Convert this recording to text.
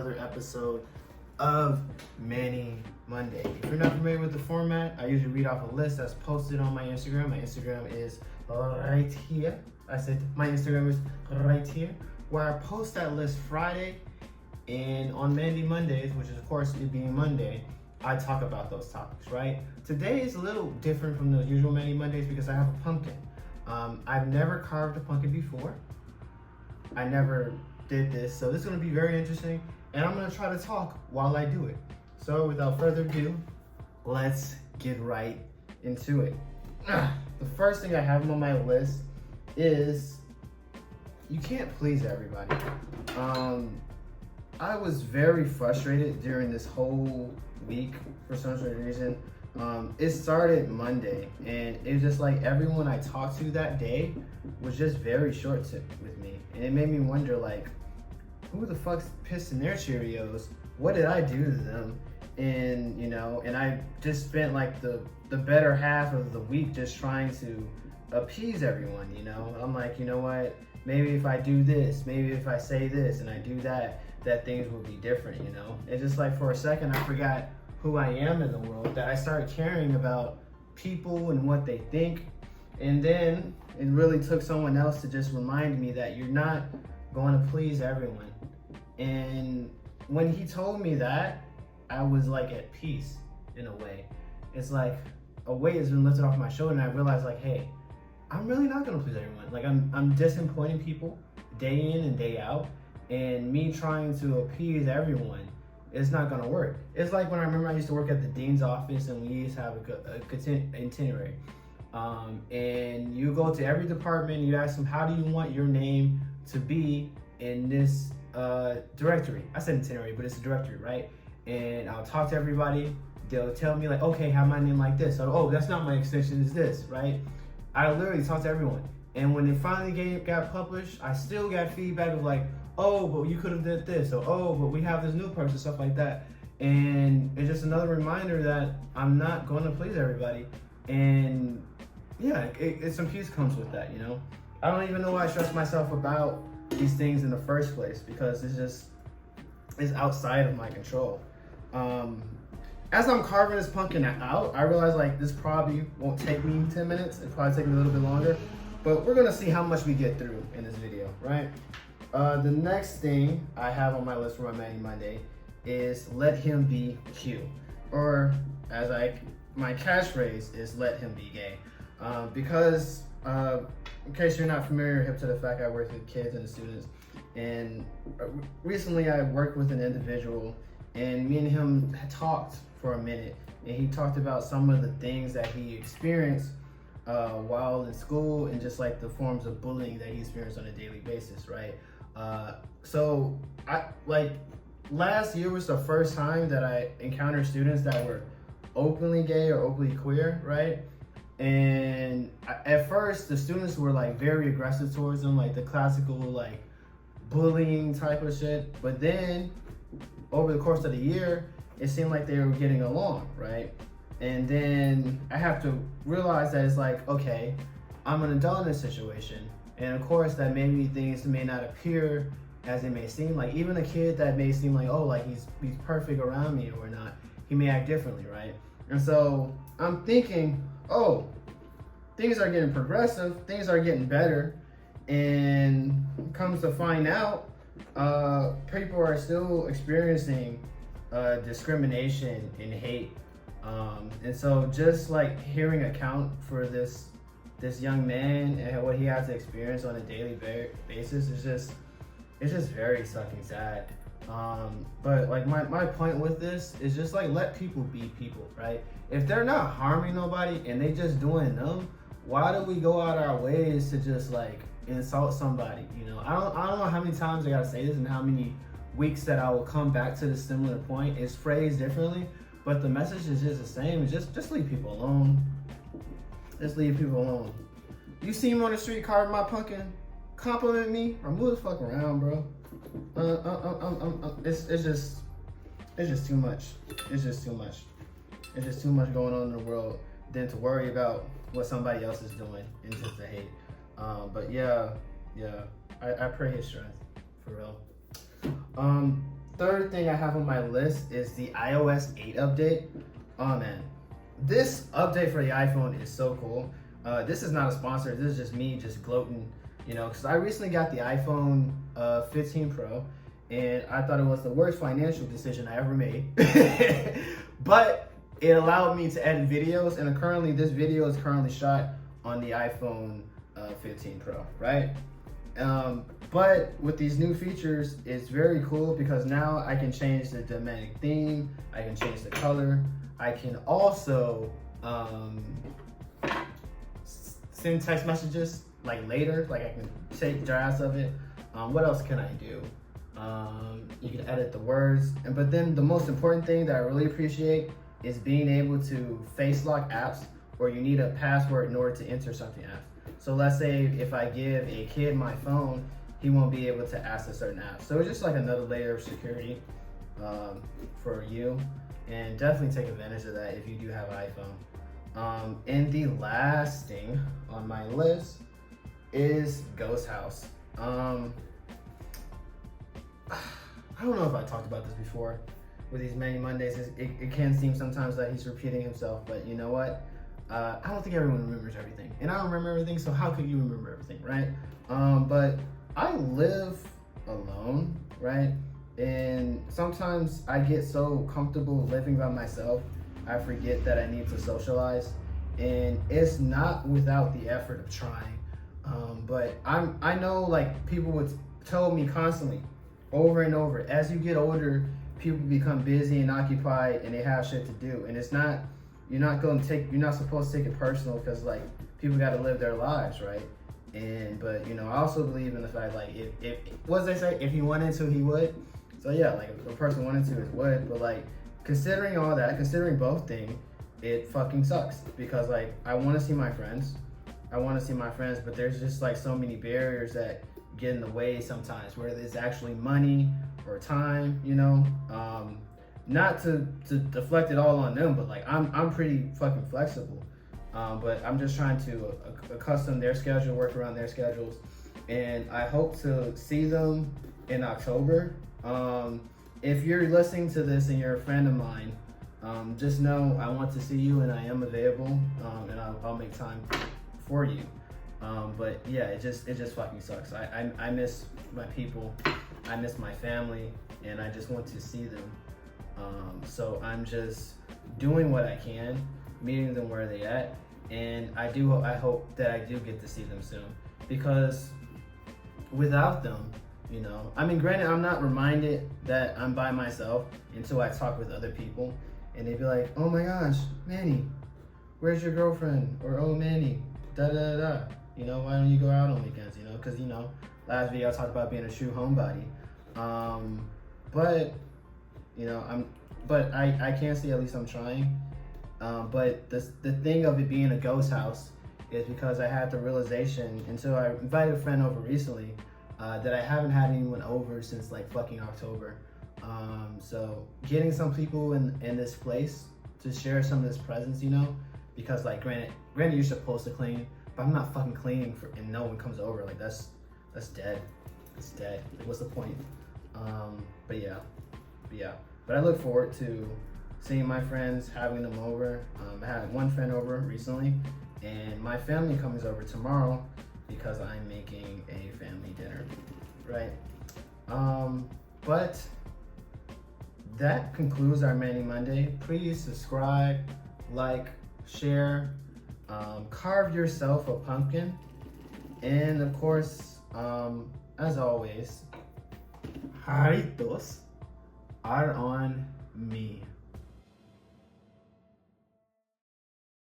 another episode of Manny Monday. If you're not familiar with the format, I usually read off a list that's posted on my Instagram. My Instagram is right here. I said my Instagram is right here, where I post that list Friday, and on Mandy Mondays, which is of course it being Monday, I talk about those topics, right? Today is a little different from the usual Mandy Mondays because I have a pumpkin. I've never carved a pumpkin before. I never did this, so this is going to be very interesting, and I'm going to try to talk while I do it. So without further ado, let's get right into it. The first thing I have on my list is you can't please everybody. I was very frustrated during this whole week for some sort of reason. It started Monday, and it was just like everyone I talked to that day was just very short with me, and it made me wonder, like, who the fuck's pissed in their Cheerios? What did I do to them? And and I just spent like the better half of the week just trying to appease everyone. I'm like, you know what? Maybe if I do this, maybe if I say this and I do that things will be different. It's just like for a second I forgot who I am in the world, that I started caring about people and what they think. And then it really took someone else to just remind me that you're not going to please everyone. And when he told me that, I was like at peace in a way. It's like a weight has been lifted off my shoulder, and I realized, like, hey, I'm really not going to please everyone. Like, I'm disappointing people day in and day out, and me trying to appease everyone, it's not gonna work. It's like when I remember I used to work at the dean's office, and we used to have a itinerary. And you go to every department, you ask them, how do you want your name to be in this directory? I said itinerary, but it's a directory, right? And I'll talk to everybody. They'll tell me, like, okay, have my name like this. So, oh, that's not my extension, it's this, right? I literally talked to everyone. And when it finally got published, I still got feedback of like, oh, but you could have did this, or oh, but we have this new person, stuff like that. And it's just another reminder that I'm not going to please everybody. And yeah, some peace comes with that, I don't even know why I stress myself about these things in the first place, because it's outside of my control. As I'm carving this pumpkin out, I realize, like, this probably won't take me 10 minutes. It'll probably take me a little bit longer, but we're gonna see how much we get through in this video, right? The next thing I have on my list for my Manny Monday is let him be Q, or as my catchphrase is let him be gay. Because in case you're not familiar, hip to the fact I work with kids and students, and recently I worked with an individual, and me and him had talked for a minute, and he talked about some of the things that he experienced while in school, and just like the forms of bullying that he experienced on a daily basis, right? So last year was the first time that I encountered students that were openly gay or openly queer, right? And at first the students were like very aggressive towards them, like the classical like bullying type of shit. But then over the course of the year, it seemed like they were getting along, right? And then I have to realize that it's like, okay, I'm an adult in this situation. And of course that maybe things may not appear as it may seem. Like even a kid that may seem like, oh, like he's perfect around me or not, he may act differently, right? And so I'm thinking, oh, things are getting progressive, things are getting better. And comes to find out, people are still experiencing discrimination and hate. And so just like hearing account for this young man and what he has to experience on a daily basis is just very fucking sad. But like my point with this is just like let people be people, right? If they're not harming nobody and they just doing them, why do we go out our ways to just like insult somebody? I don't know how many times I gotta say this and how many weeks that I will come back to this similar point. It's phrased differently, but the message is just the same. Just leave people alone. Just leave people alone. You see me on the street carving my pumpkin, compliment me or move the fuck around, bro. It's just too much. It's just too much. It's just too much going on in the world than to worry about what somebody else is doing and just to hate. But yeah, I pray his strength, for real. third thing I have on my list is the iOS 8 update. Oh man, this update for the iPhone is so cool. This is not a sponsor. This is just me just gloating, you know, because I recently got the iPhone 15 Pro, and I thought it was the worst financial decision I ever made. But it allowed me to edit videos, and currently this video is currently shot on the iPhone 15 Pro, right? But with these new features, it's very cool because now I can change the thematic theme, I can change the color, I can also send text messages like later, like I can take drafts of it. What else can I do? You can edit the words, but then the most important thing that I really appreciate is being able to face lock apps, or you need a password in order to enter something apps. So let's say if I give a kid my phone, he won't be able to access certain apps. So it's just like another layer of security for you, and definitely take advantage of that if you do have an iPhone. And the last thing on my list is Ghost House. I don't know if I talked about this before with these many Mondays. It can seem sometimes that he's repeating himself, but you know what? I don't think everyone remembers everything, and I don't remember everything, so how could you remember everything, right? But I live alone, right? And sometimes I get so comfortable living by myself, I forget that I need to socialize, and it's not without the effort of trying. But I know like people would tell me constantly, over and over, as you get older, people become busy and occupied, and they have shit to do, and it's not. You're not supposed to take it personal, because like people got to live their lives, right? But you know, I also believe in the fact like if what they say, if he wanted to, he would. So yeah, like if a person wanted to, it would. But like considering all that, considering both things, it fucking sucks, because like I want to see my friends, but there's just like so many barriers that get in the way sometimes, whether it's actually money or time, you know. Not to deflect it all on them, but like I'm pretty fucking flexible. But I'm just trying to accustom their schedule, work around their schedules, and I hope to see them in October. If you're listening to this and you're a friend of mine, just know I want to see you, and I am available, and I'll make time for you. But yeah, it just fucking sucks. I miss my people, I miss my family, and I just want to see them. So I'm just doing what I can, meeting them where they at, and I hope that I do get to see them soon, because without them, you know, I mean, granted, I'm not reminded that I'm by myself until I talk with other people, and they'd be like, oh my gosh, Manny, where's your girlfriend? Or, oh, Manny, da da da. You know, why don't you go out on weekends? You know, because, you know, last video I talked about being a true homebody. But you know, I can see, at least I'm trying. But the thing of it being a ghost house is because I had the realization, until I invited a friend over recently, that I haven't had anyone over since like fucking October. So getting some people in this place to share some of this presence, you know, because like granted you're supposed to clean, but I'm not fucking cleaning and no one comes over. Like that's dead. It's dead. Like, what's the point? But yeah. But I look forward to seeing my friends, having them over. I had one friend over recently, and my family comes over tomorrow because I'm making a family dinner, right? But that concludes our Manny Monday. Please subscribe, like, share, carve yourself a pumpkin, and of course, as always, jaritos are on me.